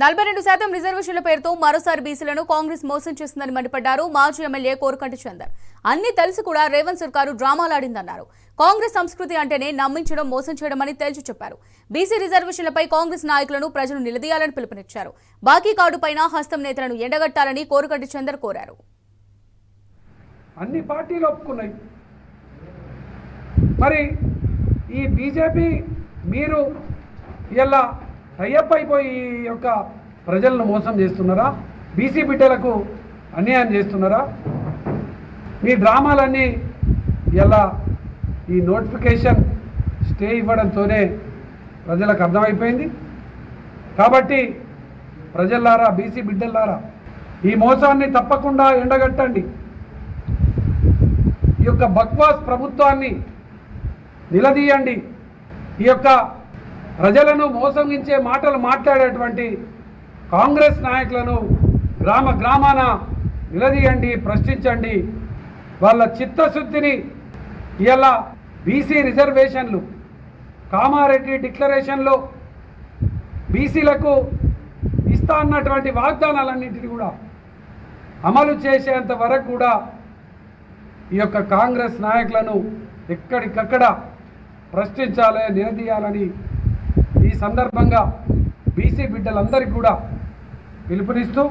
42% రిజర్వేషన్ల పేరుతో మరోసారి బీసీలను కాంగ్రెస్ మోసం చేస్తుందని మండిపడ్డారు మాజీ ఎమ్మెల్యే కోరకంటి చందర్. అన్ని తెలిసి కూడా రేవంత్ సర్కారు డ్రామాలాడిందన్నారు. కాంగ్రెస్ సంస్కృతి అంటేనే నమ్మించడం, మోసం చేయడమని తేల్చి చెప్పారు. బీసీ రిజర్వేషన్లపై కాంగ్రెస్ నాయకులను ప్రజలు నిలదీయాలని పిలుపునిచ్చారు. బాకీ కార్డుపైన హస్తం నేతలను ఎండగట్టాలని కోరకంటి చందర్ కోరారు. అన్ని పార్టీలు ఒప్పుకున్నాయి. మరి ఈ బీజేపీ మీరు ఇలా టైఅప్ అయిపోయి యొక్క ప్రజలను మోసం చేస్తున్నారా? బీసీ బిడ్డలకు అన్యాయం చేస్తున్నారా? మీ డ్రామాలన్నీ ఇలా ఈ నోటిఫికేషన్ స్టే ఇవ్వడంతోనే ప్రజలకు అర్థమైపోయింది. కాబట్టి ప్రజలారా, బీసీ బిడ్డలారా, ఈ మోసాన్ని తప్పకుండా ఎండగట్టండి. ఈ యొక్క బక్వాస్ ప్రభుత్వాన్ని నిలదీయండి. ఈ యొక్క ప్రజలను మోసగించే మాటలు మాట్లాడేటువంటి కాంగ్రెస్ నాయకులను గ్రామ గ్రామాన నిలదీయండి, ప్రశ్నించండి. వాళ్ళ చిత్తశుద్ధిని ఇలా బీసీ రిజర్వేషన్లు, కామారెడ్డి డిక్లరేషన్లో బీసీలకు ఇస్తా అన్నటువంటి వాగ్దానాలన్నింటినీ కూడా అమలు చేసేంత వరకు కూడా ఈ యొక్క కాంగ్రెస్ నాయకులను ఎక్కడికక్కడ ప్రశ్నించాలి, నిలదీయాలని ఈ సందర్భంగా బీసీ బిడ్డలందరికీ కూడా పిలుపునిస్తూ